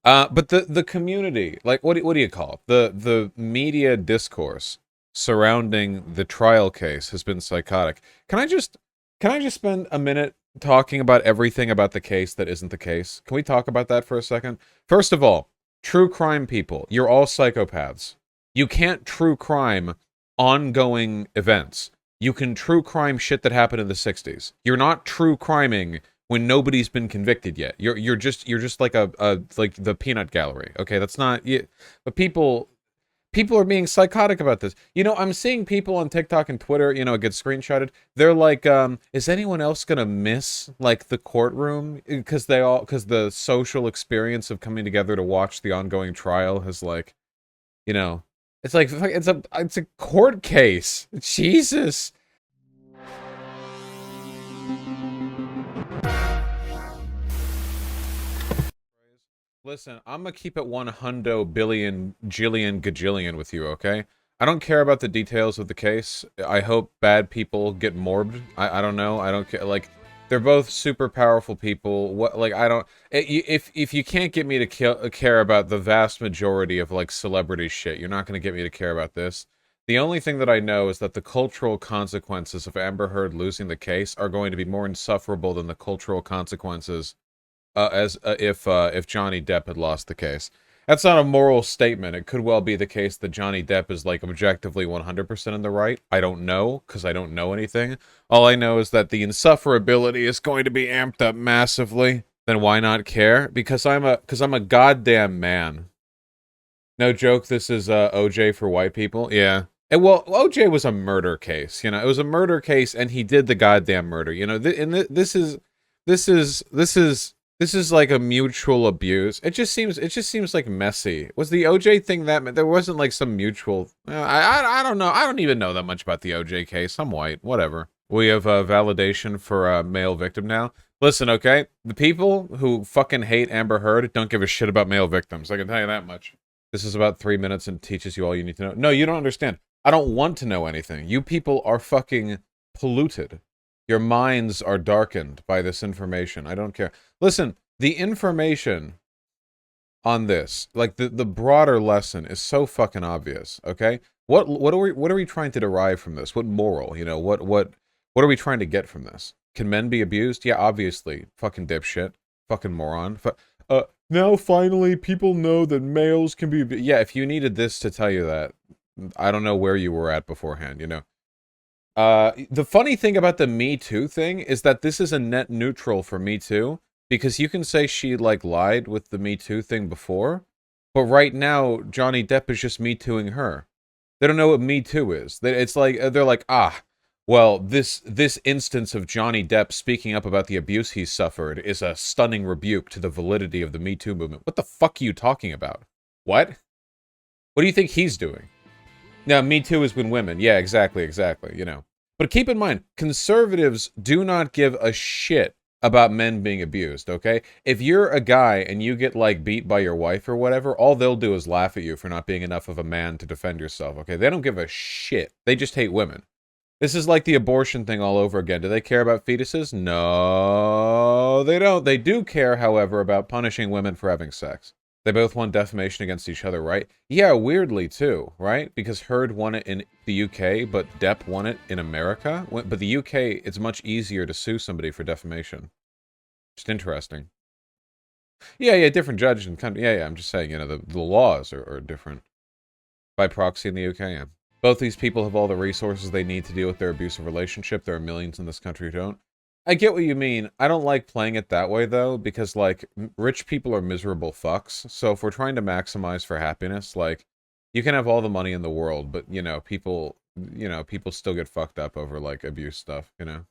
But the community, like, what do you call it? The media discourse surrounding the trial case has been psychotic. Can I just spend a minute talking about everything about the case that isn't the case? Can we talk about that for a second? First of all, true crime people, you're all psychopaths. You can't true crime ongoing events. You can true crime shit that happened in the 60s. You're not true criming when nobody's been convicted yet. You're just like a like the peanut gallery. Okay, that's not you. But people are being psychotic about this. You know, I'm seeing people on TikTok and Twitter, you know, get screenshotted. They're like, is anyone else gonna miss like the courtroom? Because the social experience of coming together to watch the ongoing trial has like, you know, it's a court case. Jesus. Listen, I'm gonna keep it 100 billion, jillion, gajillion with you, okay? I don't care about the details of the case. I hope bad people get morbed. I don't know. I don't care. Like, they're both super powerful people. What, like, I don't. If you can't get me to care about the vast majority of like celebrity shit, you're not gonna get me to care about this. The only thing that I know is that the cultural consequences of Amber Heard losing the case are going to be more insufferable than the cultural consequences as if Johnny Depp had lost the case. That's not a moral statement. It could well be the case that Johnny Depp is like objectively 100% in the right. I don't know because I don't know anything. All I know is that the insufferability is going to be amped up massively. Then why not care? Because I'm a goddamn man. No joke. This is OJ for white people. Yeah. And well, OJ was a murder case. You know, it was a murder case, and he did the goddamn murder. You know, this is this is this is like a mutual abuse. It just seems like messy. Was the OJ thing that there wasn't like some mutual? I don't know. I don't even know that much about the OJ case. I'm white. Whatever. We have validation for a male victim now. Listen, okay, the people who fucking hate Amber Heard don't give a shit about male victims. I can tell you that much. This is about 3 minutes and teaches you all you need to know. No, you don't understand. I don't want to know anything. You people are fucking polluted. Your minds are darkened by this information. I don't care. Listen, the information on this, like the broader lesson is so fucking obvious, okay? What are we trying to derive from this? What moral, you know, what are we trying to get from this? Can men be abused? Yeah, obviously. Fucking dipshit. Fucking moron. Now finally people know that males can be yeah, if you needed this to tell you that, I don't know where you were at beforehand, you know. The funny thing about the Me Too thing is that this is a net neutral for Me Too, because you can say she, like, lied with the Me Too thing before, but right now, Johnny Depp is just Me Tooing her. They don't know what Me Too is. It's like, they're like, well, this instance of Johnny Depp speaking up about the abuse he's suffered is a stunning rebuke to the validity of the Me Too movement. What the fuck are you talking about? What? What do you think he's doing? Now, Me Too has been women. Yeah, exactly, you know. But keep in mind, conservatives do not give a shit about men being abused, okay? If you're a guy and you get, like, beat by your wife or whatever, all they'll do is laugh at you for not being enough of a man to defend yourself, okay? They don't give a shit. They just hate women. This is like the abortion thing all over again. Do they care about fetuses? No, they don't. They do care, however, about punishing women for having sex. They both won defamation against each other, right? Yeah, weirdly too, right? Because Heard won it in the UK, but Depp won it in America. But the UK, it's much easier to sue somebody for defamation. Just interesting. Yeah, different judge and kind of, yeah, I'm just saying, you know, the laws are different by proxy in the UK. Yeah. Both these people have all the resources they need to deal with their abusive relationship. There are millions in this country who don't. I get what you mean. I don't like playing it that way, though, because, like, rich people are miserable fucks. So if we're trying to maximize for happiness, like, you can have all the money in the world, but, people still get fucked up over, like, abuse stuff, you know?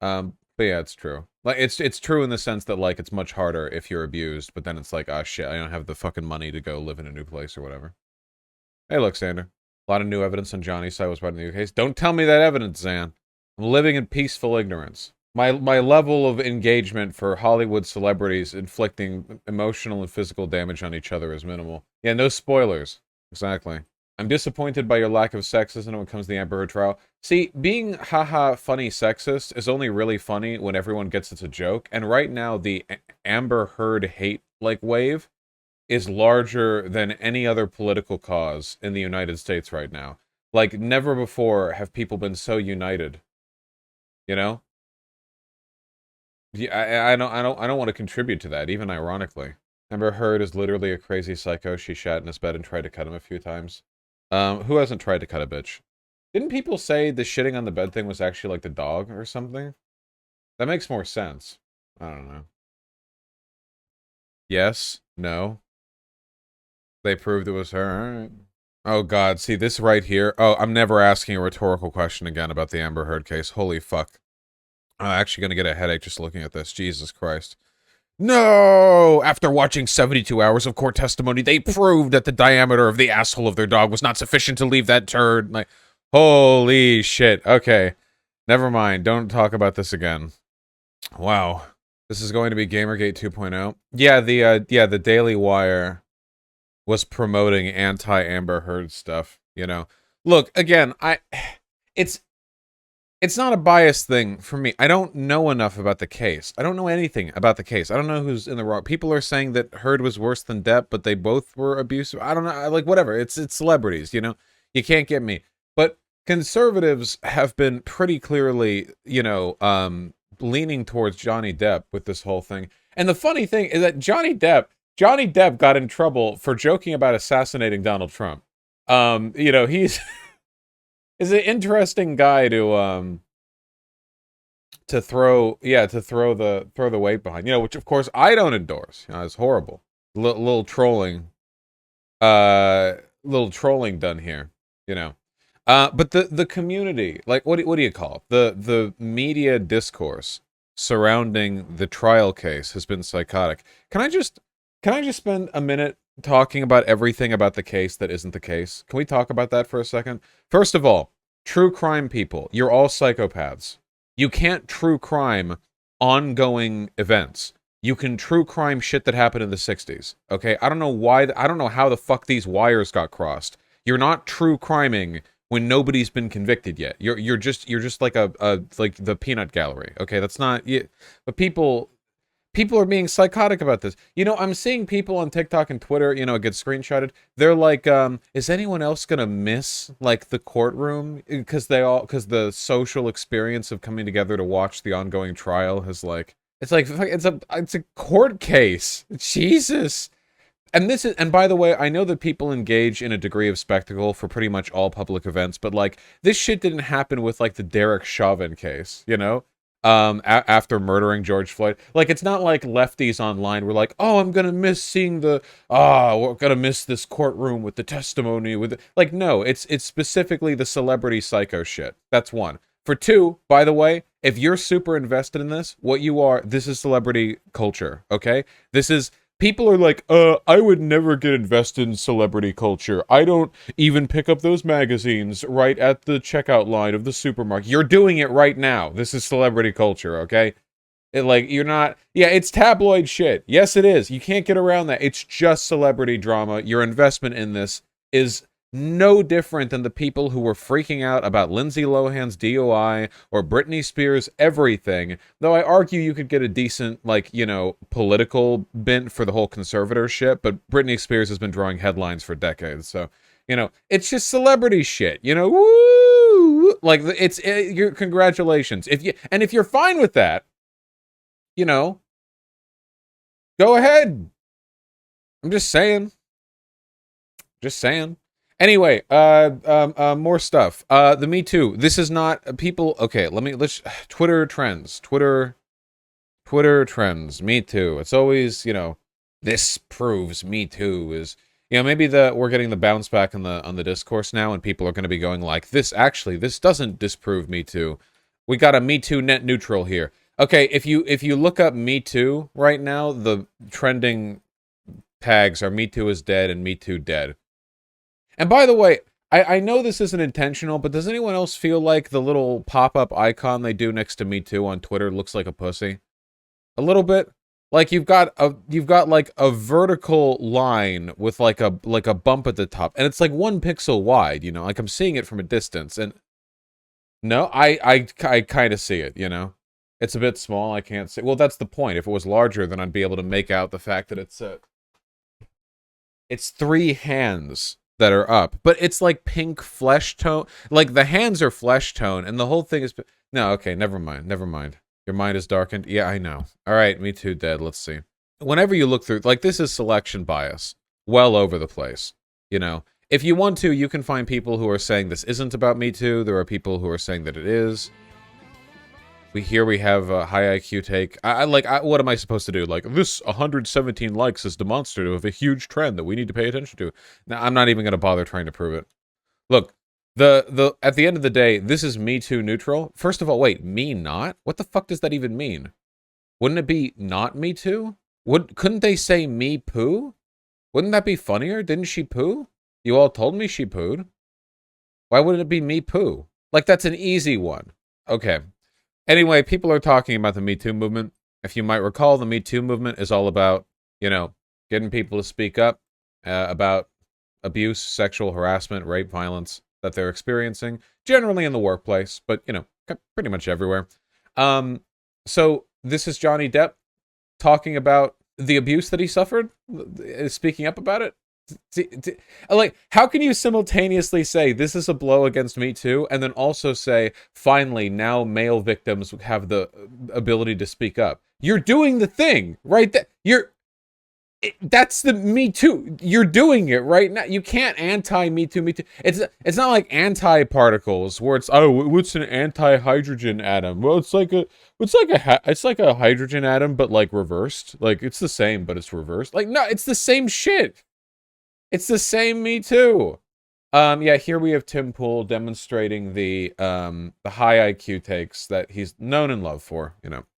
But yeah, it's true. Like, it's true in the sense that, like, it's much harder if you're abused, but then it's like, ah, shit, I don't have the fucking money to go live in a new place or whatever. Hey, look, Sander. A lot of new evidence on Johnny's side was brought in the new case. Don't tell me that evidence, Zan. I'm living in peaceful ignorance. My level of engagement for Hollywood celebrities inflicting emotional and physical damage on each other is minimal. Yeah, no spoilers. Exactly. I'm disappointed by your lack of sexism when it comes to the Amber Heard trial. See, being haha funny sexist is only really funny when everyone gets it's a joke. And right now, the Amber Heard hate like wave is larger than any other political cause in the United States right now. Like, never before have people been so united, you know? Yeah, I don't want to contribute to that, even ironically. Amber Heard is literally a crazy psycho. She shat in his bed and tried to cut him a few times. Who hasn't tried to cut a bitch? Didn't people say the shitting on the bed thing was actually like the dog or something? That makes more sense. I don't know. Yes? No? They proved it was her? Alright. Oh god, see this right here? Oh, I'm never asking a rhetorical question again about the Amber Heard case. Holy fuck. I'm actually gonna get a headache just looking at this. Jesus Christ. No! After watching 72 hours of court testimony, they proved that the diameter of the asshole of their dog was not sufficient to leave that turd. Like, holy shit. Okay. Never mind. Don't talk about this again. Wow. This is going to be Gamergate 2.0. Yeah, the Daily Wire was promoting anti-Amber Heard stuff, you know. Look, again, it's not a biased thing for me. I don't know enough about the case. I don't know anything about the case. I don't know who's in the wrong. People are saying that Heard was worse than Depp, but they both were abusive. I don't know. Like, whatever. It's celebrities, you know? You can't get me. But conservatives have been pretty clearly, you know, leaning towards Johnny Depp with this whole thing. And the funny thing is that Johnny Depp got in trouble for joking about assassinating Donald Trump. You know, he's is an interesting guy to throw the weight behind, you know, which of course I don't endorse. You know, it's horrible. Little trolling done here, you know. But the community, like what do you call it? The media discourse surrounding the trial case has been psychotic. Can I just spend a minute talking about everything about the case that isn't the case? Can we talk about that for a second? First of all, true crime people, you're all psychopaths. You can't true crime ongoing events. You can true crime shit that happened in the 60s. Okay? I don't know why, I don't know how the fuck these wires got crossed. You're not true criming when nobody's been convicted yet. You're just like a like the peanut gallery. Okay? That's not, but people are being psychotic about this. You know, I'm seeing people on TikTok and Twitter, you know, get screenshotted. They're like, is anyone else gonna miss, like, the courtroom? Because the social experience of coming together to watch the ongoing trial has, like, it's a court case. Jesus. And by the way, I know that people engage in a degree of spectacle for pretty much all public events, but, like, this shit didn't happen with, like, the Derek Chauvin case, you know? After murdering George Floyd. Like, it's not like lefties online were like, oh, I'm gonna miss seeing we're gonna miss this courtroom with the testimony with like, no, it's specifically the celebrity psycho shit. That's one. For two, by the way, if you're super invested in this, this is celebrity culture, okay? People are like, I would never get invested in celebrity culture. I don't even pick up those magazines right at the checkout line of the supermarket. You're doing it right now. This is celebrity culture, okay? You're not... Yeah, it's tabloid shit. Yes, it is. You can't get around that. It's just celebrity drama. Your investment in this is no different than the people who were freaking out about Lindsay Lohan's DUI or Britney Spears' everything. Though I argue you could get a decent, like, you know, political bent for the whole conservator shit, but Britney Spears has been drawing headlines for decades, so, you know, it's just celebrity shit, you know, woo! Like, your congratulations. If you're fine with that, you know, go ahead. I'm just saying. Just saying. Anyway, more stuff. The Me Too. This is not people. Okay, let's Twitter trends. Twitter trends. Me Too. It's always, you know, this proves Me Too is, you know, maybe we're getting the bounce back on the discourse now, and people are going to be going like, this doesn't disprove Me Too. We got a Me Too net neutral here. Okay, if you look up Me Too right now, the trending tags are Me Too is dead and Me Too dead. And by the way, I know this isn't intentional, but does anyone else feel like the little pop-up icon they do next to Me Too on Twitter looks like a pussy? A little bit? Like you've got like a vertical line with like a bump at the top, and it's like 1 pixel wide, you know, like I'm seeing it from a distance, and no, I kind of see it, you know. It's a bit small, I can't see. Well, that's the point. If it was larger, then I'd be able to make out the fact that it's It's three hands that are up, but it's like pink flesh tone. Like the hands are flesh tone, and the whole thing is. No, okay, never mind. Never mind. Your mind is darkened. Yeah, I know. All right, me too, Dead. Let's see. Whenever you look through, like, this is selection bias, well over the place. You know, if you want to, you can find people who are saying this isn't about Me Too. There are people who are saying that it is. We have a high IQ take. What am I supposed to do? Like, this 117 likes is demonstrative of a huge trend that we need to pay attention to. Now, I'm not even going to bother trying to prove it. Look, at the end of the day, this is Me Too neutral. First of all, wait, me not? What the fuck does that even mean? Wouldn't it be not Me Too? Couldn't they say me poo? Wouldn't that be funnier? Didn't she poo? You all told me she pooed. Why wouldn't it be me poo? Like, that's an easy one. Okay. Anyway, people are talking about the Me Too movement. If you might recall, the Me Too movement is all about, getting people to speak up about abuse, sexual harassment, rape, violence that they're experiencing, generally in the workplace, but, pretty much everywhere. So this is Johnny Depp talking about the abuse that he suffered, speaking up about it. Like, how can you simultaneously say this is a blow against Me Too and then also say, finally, now male victims have the ability to speak up? You're doing the thing, right? That's the Me Too. You're doing it right now. You can't anti-Me Too, Me Too. It's not like anti-particles where it's, oh, what's an anti-hydrogen atom? Well, it's like a hydrogen atom, but like reversed. Like, it's the same, but it's reversed. Like, no, it's the same shit. It's the same Me Too. Yeah, here we have Tim Pool demonstrating the high IQ takes that he's known and loved for,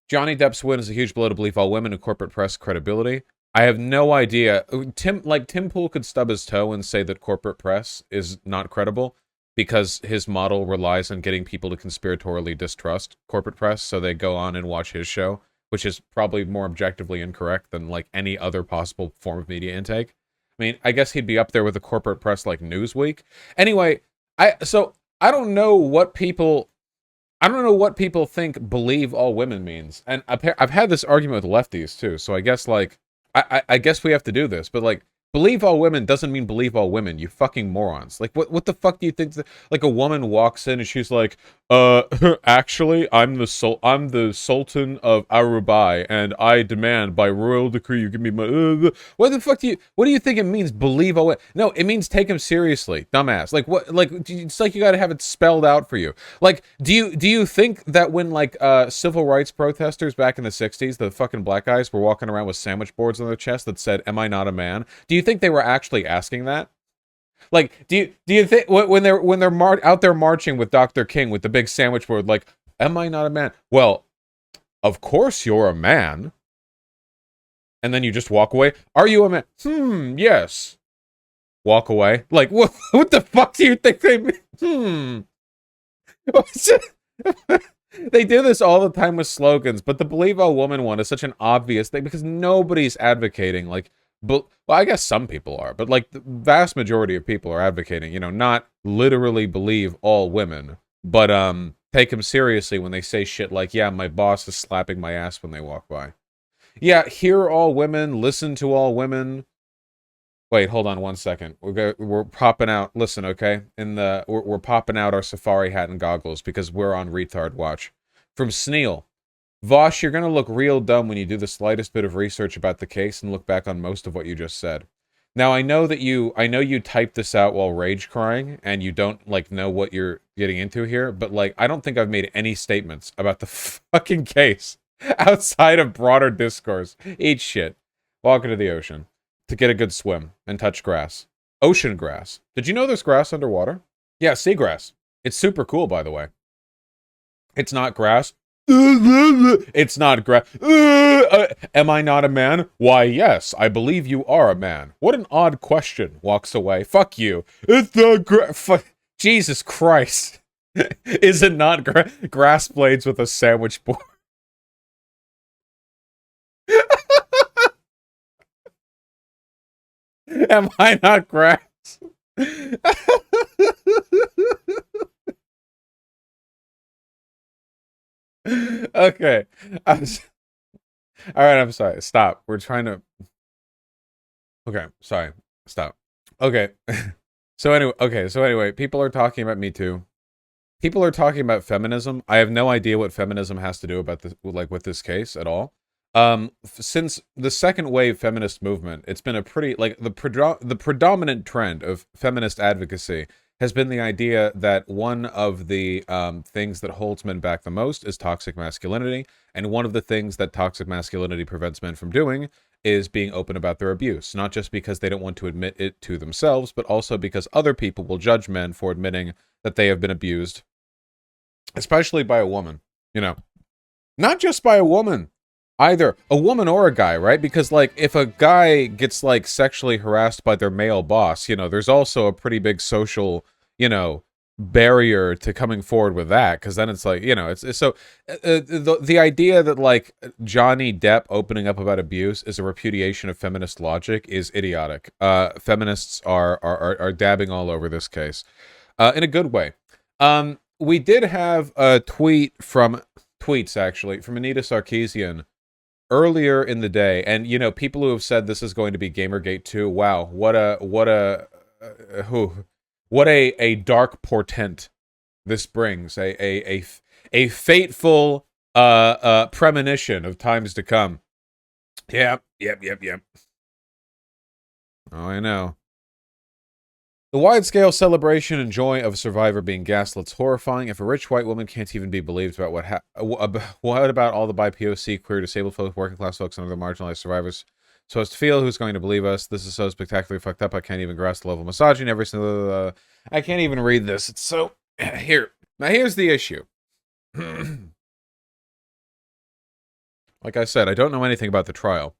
Johnny Depp's win is a huge blow to believe all women in corporate press credibility. I have no idea. Tim Pool could stub his toe and say that corporate press is not credible because his model relies on getting people to conspiratorially distrust corporate press, so they go on and watch his show, which is probably more objectively incorrect than like any other possible form of media intake. I mean, I guess he'd be up there with the corporate press like Newsweek. Anyway, I don't know what people think believe all women means. And I've had this argument with lefties too, so I guess like I guess we have to do this, but like, believe all women doesn't mean believe all women, you fucking morons. Like, what the fuck do you think? Like, a woman walks in and she's like, actually, I'm the Sultan of Arubai, and I demand by royal decree you give me my. What do you think it means? Believe all women? No, it means take him seriously, dumbass. Like, what? Like, it's like you got to have it spelled out for you. Like, do you think that when like civil rights protesters back in the '60s, the fucking black guys were walking around with sandwich boards on their chest that said, "Am I not a man?" Do you think they were actually asking that? Like, do you think when they're out there marching with Dr. King with the big sandwich board, like, am I not a man? Well, of course you're a man. And then you just walk away. Are you a man? Yes. Walk away. Like, what the fuck do you think they mean? They do this all the time with slogans, but the believe all woman one is such an obvious thing because nobody's advocating like. But, well, I guess some people are, but like the vast majority of people are advocating, not literally believe all women, but take them seriously when they say shit like, yeah, my boss is slapping my ass when they walk by. Yeah, hear all women, listen to all women. Wait, hold on 1 second. We're popping out. Listen, okay? We're popping out our safari hat and goggles because we're on retard watch. From Sneal. Vosh, you're going to look real dumb when you do the slightest bit of research about the case and look back on most of what you just said. Now, I know you typed this out while rage crying, and you don't, like, know what you're getting into here, but, like, I don't think I've made any statements about the fucking case outside of broader discourse. Eat shit. Walk into the ocean to get a good swim and touch grass. Ocean grass. Did you know there's grass underwater? Yeah, seagrass. It's super cool, by the way. It's not grass. It's not am I not a man? Why, yes, I believe you are a man. What an odd question. Walks away. Fuck you. It's the Jesus Christ. Is it not grass blades with a sandwich board? Am I not grass? Okay. All right, I'm sorry. Stop. We're trying to. Okay, sorry. Stop. Okay. So anyway, people are talking about Me Too. People are talking about feminism. I have no idea what feminism has to do about this, like with this case at all. Since the second wave feminist movement, it's been a pretty like the predominant trend of feminist advocacy has been the idea that one of the things that holds men back the most is toxic masculinity, and one of the things that toxic masculinity prevents men from doing is being open about their abuse, not just because they don't want to admit it to themselves, but also because other people will judge men for admitting that they have been abused, especially by a woman, you know, not just by a woman, either a woman or a guy, right? Because like if a guy gets like sexually harassed by their male boss, you know, there's also a pretty big social, you know, barrier to coming forward with that, because then it's like, you know, it's so the idea that like Johnny Depp opening up about abuse is a repudiation of feminist logic is idiotic. Feminists are dabbing all over this case in a good way. We did have a tweets actually from Anita Sarkeesian earlier in the day, and you know, people who have said this is going to be Gamergate 2. Wow, what a dark portent this brings. A fateful premonition of times to come. Yep. Oh, I know. The wide-scale celebration and joy of a survivor being gaslight's horrifying. If a rich white woman can't even be believed about what about all the bi-POC, queer, disabled folks, working class folks, and other marginalized survivors? So as to feel, who's going to believe us? This is so spectacularly fucked up. I can't even grasp the level of misogyny. Every single, I can't even read this. It's so here. Now here's the issue. Like I said, I don't know anything about the trial.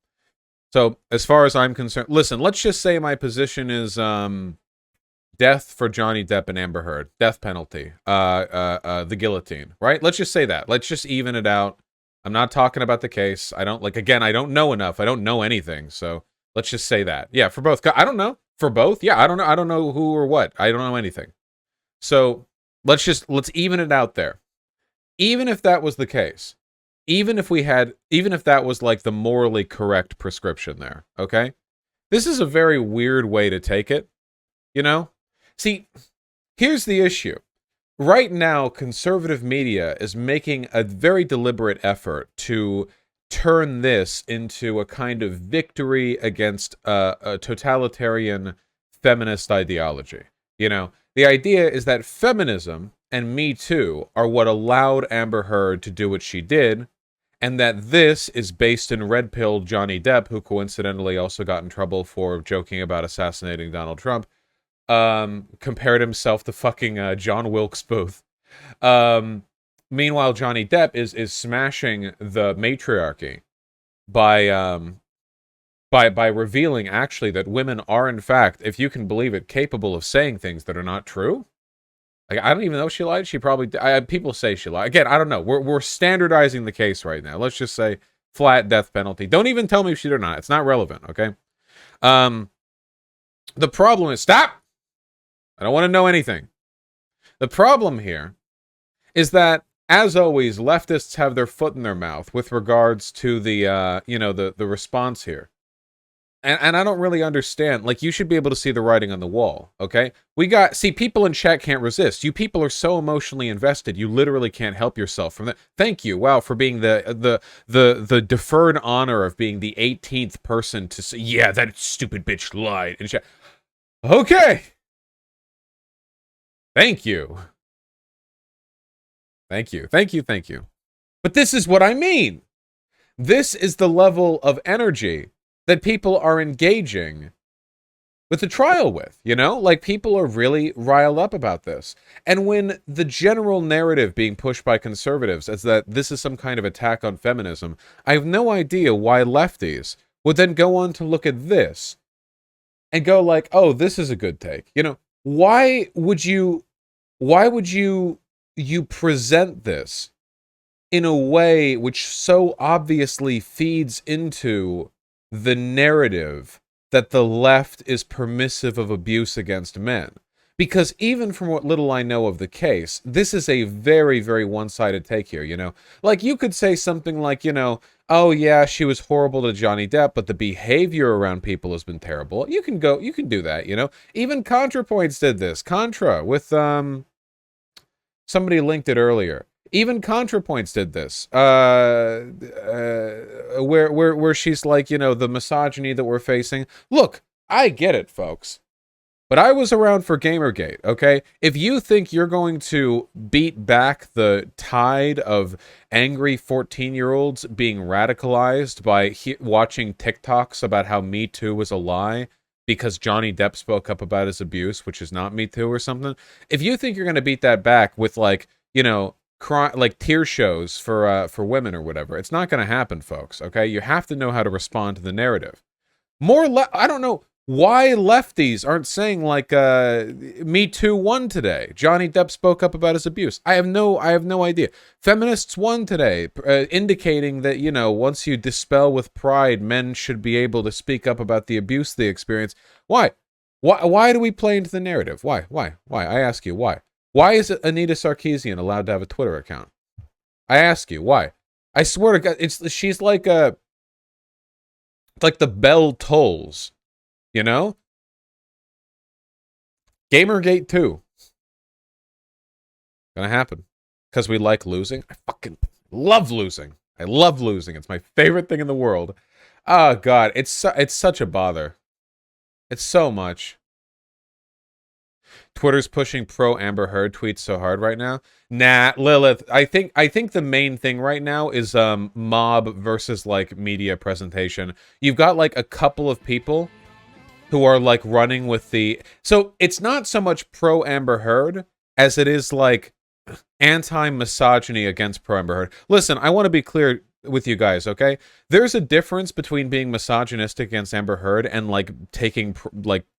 So as far as I'm concerned, listen. Let's just say my position is death for Johnny Depp and Amber Heard. Death penalty. The guillotine. Right? Let's just say that. Let's just even it out. I'm not talking about the case. I don't, like, again, I don't know enough. I don't know anything. So let's just say that. Yeah, for both. I don't know. For both? Yeah, I don't know. I don't know who or what. I don't know anything. So let's even it out there. Even if that was the case, even if that was like the morally correct prescription there, okay? This is a very weird way to take it, you know? See, here's the issue. Right now, conservative media is making a very deliberate effort to turn this into a kind of victory against a totalitarian feminist ideology. You know, the idea is that feminism and Me Too are what allowed Amber Heard to do what she did, and that this is based in red pill Johnny Depp, who coincidentally also got in trouble for joking about assassinating Donald Trump, compared himself to fucking John Wilkes Booth. Meanwhile, Johnny Depp is smashing the matriarchy by revealing actually that women are in fact, if you can believe it, capable of saying things that are not true. Like, I don't even know if she lied. She probably. People say she lied. Again, I don't know. We're standardizing the case right now. Let's just say flat death penalty. Don't even tell me if she did or not. It's not relevant. Okay. The problem is stop. I don't want to know anything. The problem here is that, as always, leftists have their foot in their mouth with regards to the the response here. And I don't really understand. Like, you should be able to see the writing on the wall, okay? People in chat can't resist. You people are so emotionally invested, you literally can't help yourself from that. Thank you, wow, for being the deferred honor of being the 18th person to say, yeah, that stupid bitch lied in chat. Okay. Thank you. Thank you. But this is what I mean. This is the level of energy that people are engaging with the trial with, you know? Like, people are really riled up about this. And when the general narrative being pushed by conservatives is that this is some kind of attack on feminism, I have no idea why lefties would then go on to look at this and go like, oh, this is a good take. You know, why would you present this in a way which so obviously feeds into the narrative that the left is permissive of abuse against men? Because even from what little I know of the case, this is a very, very one-sided take here, you know? Like, you could say something like, you know, oh yeah, she was horrible to Johnny Depp, but the behavior around people has been terrible. You can do that, you know? Even ContraPoints did this. Contra, with, somebody linked it earlier. Even ContraPoints did this, where she's like, you know, the misogyny that we're facing. Look, I get it, folks. But I was around for Gamergate, okay? If you think you're going to beat back the tide of angry 14-year-olds being radicalized by watching TikToks about how Me Too was a lie because Johnny Depp spoke up about his abuse, which is not Me Too or something, if you think you're going to beat that back with, like, you know, like tear shows for women or whatever, it's not going to happen, folks, okay? You have to know how to respond to the narrative. I don't know why lefties aren't saying like Me Too won today. Johnny Depp spoke up about his abuse. I have no idea. Feminists won today, indicating that, you know, once you dispel with pride, men should be able to speak up about the abuse they experience. Why? Why do we play into the narrative? Why? I ask you, why? Why is Anita Sarkeesian allowed to have a Twitter account? I ask you, why? I swear to God, she's like the bell tolls. You know? Gamergate 2. Gonna happen. Because we like losing. I fucking love losing. I love losing. It's my favorite thing in the world. Oh, God. It's such a bother. It's so much. Twitter's pushing pro Amber Heard tweets so hard right now. Nah, Lilith. I think the main thing right now is mob versus like media presentation. You've got like a couple of people who are like running with the... So it's not so much pro Amber Heard as it is like anti-misogyny against pro Amber Heard. Listen, I want to be clear with you guys, okay? There's a difference between being misogynistic against Amber Heard and like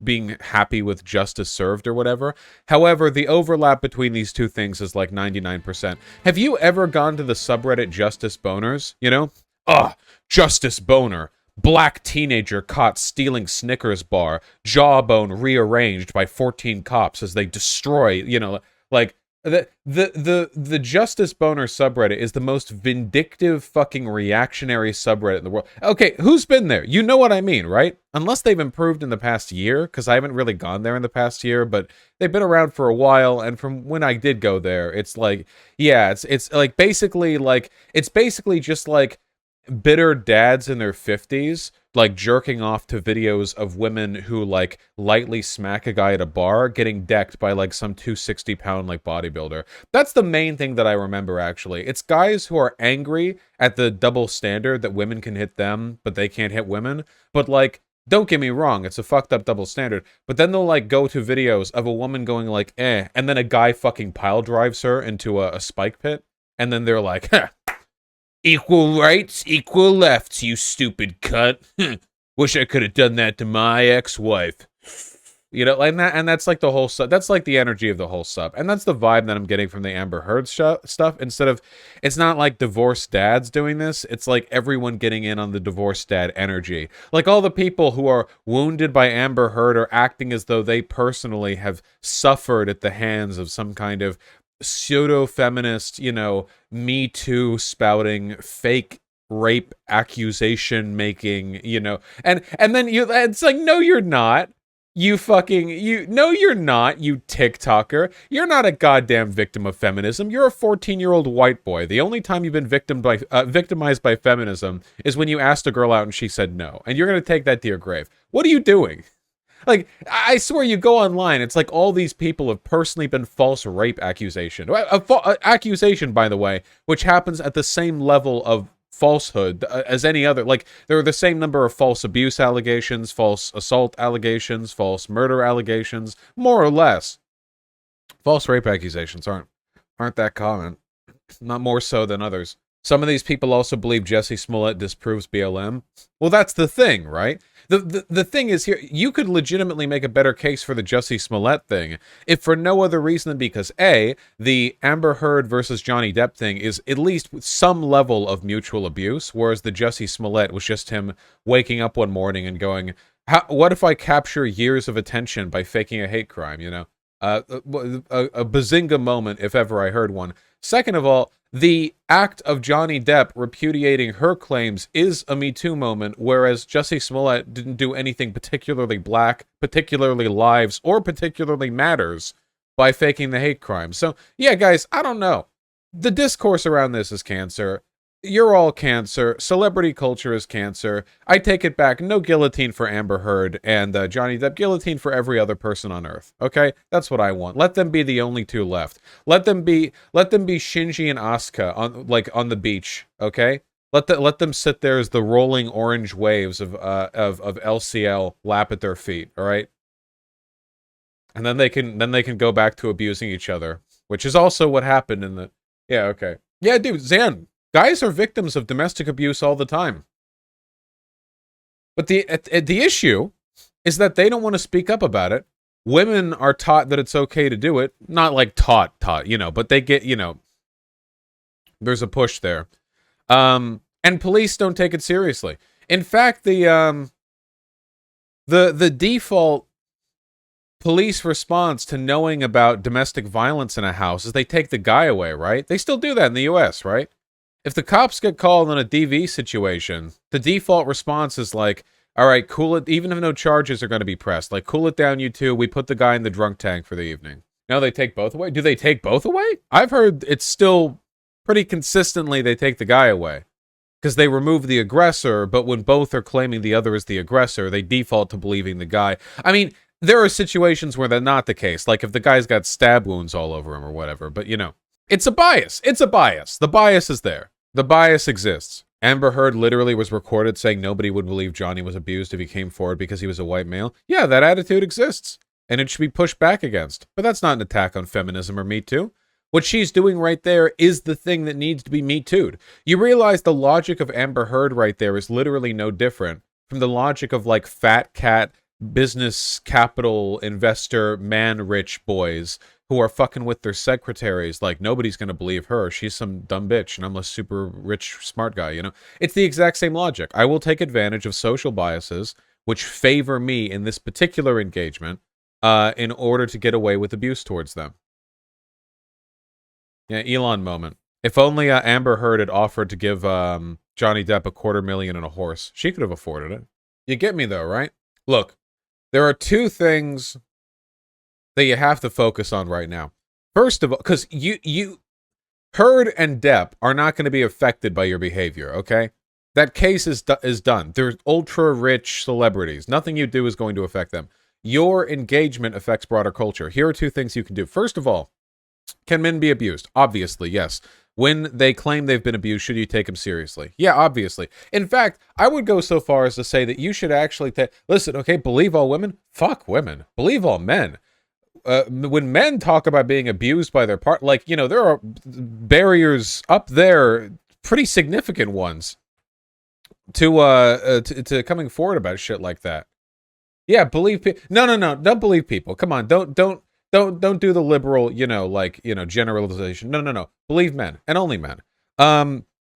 being happy with justice served or whatever. However, the overlap between these two things is like 99%. Have you ever gone to the subreddit Justice Boners? You know? Justice Boner. Black teenager caught stealing Snickers bar, jawbone rearranged by 14 cops as they destroy, you know, like the Justice Boner subreddit is the most vindictive fucking reactionary subreddit in the world. Okay, who's been there? You know what I mean, right? Unless they've improved in the past year, because I haven't really gone there in the past year, but they've been around for a while, and from when I did go there, it's like, yeah, it's like basically like, it's basically just like bitter dads in their 50s like jerking off to videos of women who like lightly smack a guy at a bar getting decked by like some 260-pound like bodybuilder. That's the main thing that I remember, actually. It's guys who are angry at the double standard that women can hit them but they can't hit women. But like, don't get me wrong, it's a fucked up double standard. But then they'll like go to videos of a woman going like and then a guy fucking pile drives her into a spike pit, and then they're like, equal rights, equal lefts, you stupid cunt. Wish I could have done that to my ex-wife. You know, and that's like the whole sub. That's like the energy of the whole sub. And that's the vibe that I'm getting from the Amber Heard stuff. Instead of, it's not like divorced dads doing this. It's like everyone getting in on the divorced dad energy. Like all the people who are wounded by Amber Heard are acting as though they personally have suffered at the hands of some kind of pseudo-feminist, you know, Me Too spouting, fake rape accusation making, you know, and then it's like, no, you're not. No, you're not, you TikToker. You're not a goddamn victim of feminism. You're a 14-year-old white boy. The only time you've been victimized by feminism is when you asked a girl out and she said no. And you're going to take that to your grave. What are you doing? Like, I swear, you go online, it's like all these people have personally been false rape accusation. Accusation, by the way, which happens at the same level of falsehood as any other. Like, there are the same number of false abuse allegations, false assault allegations, false murder allegations, more or less. False rape accusations aren't that common. Not more so than others. Some of these people also believe Jussie Smollett disproves BLM. Well, that's the thing, right? The thing is here, you could legitimately make a better case for the Jussie Smollett thing if for no other reason than because, A, the Amber Heard versus Johnny Depp thing is at least some level of mutual abuse, whereas the Jussie Smollett was just him waking up one morning and going, what if I capture years of attention by faking a hate crime, you know? A bazinga moment, if ever I heard one. Second of all, the act of Johnny Depp repudiating her claims is a Me Too moment, whereas Jussie Smollett didn't do anything particularly black, particularly lives, or particularly matters by faking the hate crime. So, yeah, guys, I don't know. The discourse around this is cancer. You're all cancer. Celebrity culture is cancer. I take it back. No guillotine for Amber Heard and Johnny Depp. Guillotine for every other person on Earth. Okay, that's what I want. Let them be the only two left. Let them be Shinji and Asuka on the beach. Okay, let them sit there as the rolling orange waves of LCL lap at their feet. All right, and then they can go back to abusing each other, which is also what happened in the. Yeah. Okay. Yeah, dude. Zan. Guys are victims of domestic abuse all the time. But the issue is that they don't want to speak up about it. Women are taught that it's okay to do it. Not like taught, but they get, there's a push there. And police don't take it seriously. In fact, the default police response to knowing about domestic violence in a house is they take the guy away, right? They still do that in the US, right? If the cops get called on a DV situation, the default response is like, all right, cool it, even if no charges are going to be pressed. Like, cool it down, you two. We put the guy in the drunk tank for the evening. No, they take both away? Do they take both away? I've heard it's still pretty consistently they take the guy away. Because they remove the aggressor, but when both are claiming the other is the aggressor, they default to believing the guy. I mean, there are situations where that's not the case. Like if the guy's got stab wounds all over him or whatever. But, it's a bias. It's a bias. The bias is there. The bias exists. Amber Heard literally was recorded saying nobody would believe Johnny was abused if he came forward because he was a white male. Yeah, that attitude exists, and it should be pushed back against. But that's not an attack on feminism or Me Too. What she's doing right there is the thing that needs to be Me Too'd. You realize the logic of Amber Heard right there is literally no different from the logic of like fat cat, business capital investor, man rich boys who are fucking with their secretaries. Like, nobody's going to believe her. She's some dumb bitch, and I'm a super rich, smart guy, It's the exact same logic. I will take advantage of social biases, which favor me in this particular engagement, in order to get away with abuse towards them. Yeah, Elon moment. If only Amber Heard had offered to give Johnny Depp $250,000 and a horse. She could have afforded it. You get me, though, right? Look, there are two things that you have to focus on right now. First of all, because Heard and Depp are not going to be affected by your behavior, okay? That case is done. They're ultra-rich celebrities. Nothing you do is going to affect them. Your engagement affects broader culture. Here are two things you can do. First of all, can men be abused? Obviously, yes. When they claim they've been abused, should you take them seriously? Yeah, obviously. In fact, I would go so far as to say that you should actually listen, okay, believe all women? Fuck women. Believe all men. When men talk about being abused by their partner, there are barriers up there, pretty significant ones, to coming forward about shit like that. Yeah, believe people. No, don't believe people. Come on, don't do the liberal, generalization. No. Believe men and only men.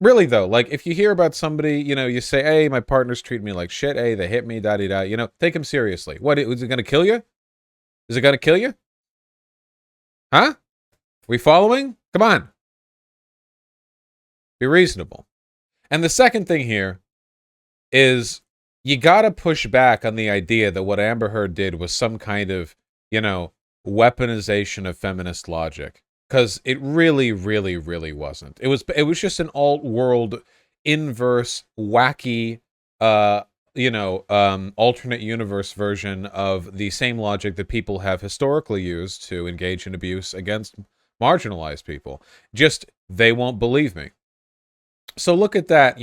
Really though, like if you hear about somebody, you say, hey, my partner's treating me like shit. Hey, they hit me, da-di-da. Take them seriously. What, is it going to kill you? Is it going to kill you? Huh? We following? Come on. Be reasonable. And the second thing here is you got to push back on the idea that what Amber Heard did was some kind of, weaponization of feminist logic. Because it really, really, really wasn't. It was just an alt-world, inverse, wacky, alternate universe version of the same logic that people have historically used to engage in abuse against marginalized people. Just, they won't believe me. So look at that,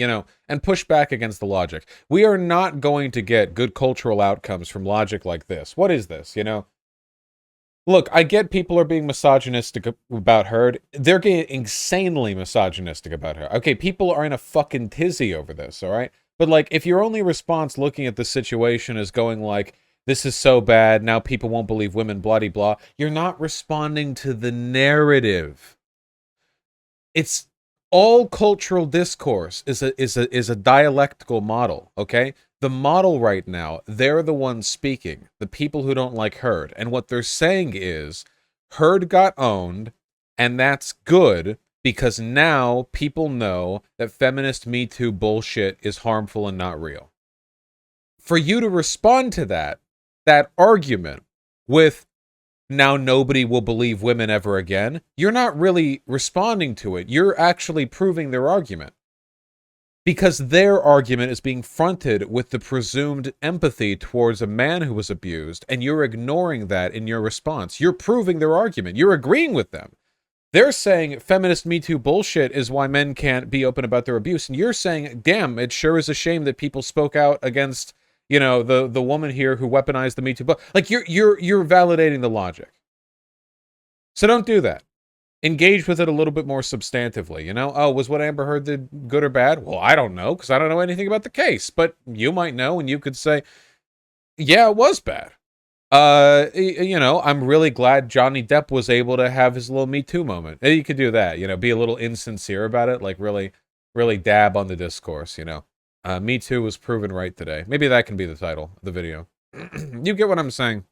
and push back against the logic. We are not going to get good cultural outcomes from logic like this. What is this, Look, I get people are being misogynistic about Heard. They're getting insanely misogynistic about her. Okay, people are in a fucking tizzy over this, all right? But, if your only response looking at the situation is going this is so bad, now people won't believe women, blah-de-blah, you're not responding to the narrative. It's all cultural discourse is a dialectical model, okay? The model right now, they're the ones speaking, the people who don't like Heard. And what they're saying is, Heard got owned, and that's good, because now people know that feminist Me Too bullshit is harmful and not real. For you to respond to that argument with, now nobody will believe women ever again, you're not really responding to it. You're actually proving their argument. Because their argument is being fronted with the presumed empathy towards a man who was abused, and you're ignoring that in your response. You're proving their argument. You're agreeing with them. They're saying feminist Me Too bullshit is why men can't be open about their abuse, and you're saying, damn, it sure is a shame that people spoke out against, you know, the woman here who weaponized the Me Too. Like, you're validating the logic. So don't do that. Engage with it a little bit more substantively, you know? Oh, was what Amber Heard did good or bad? Well, I don't know, because I don't know anything about the case. But you might know, and you could say, yeah, it was bad. You know, I'm really glad Johnny Depp was able to have his little Me Too moment. You could do that, you know, be a little insincere about it, like really, really dab on the discourse, you know? Me Too was proven right today. Maybe that can be the title of the video. You get what I'm saying?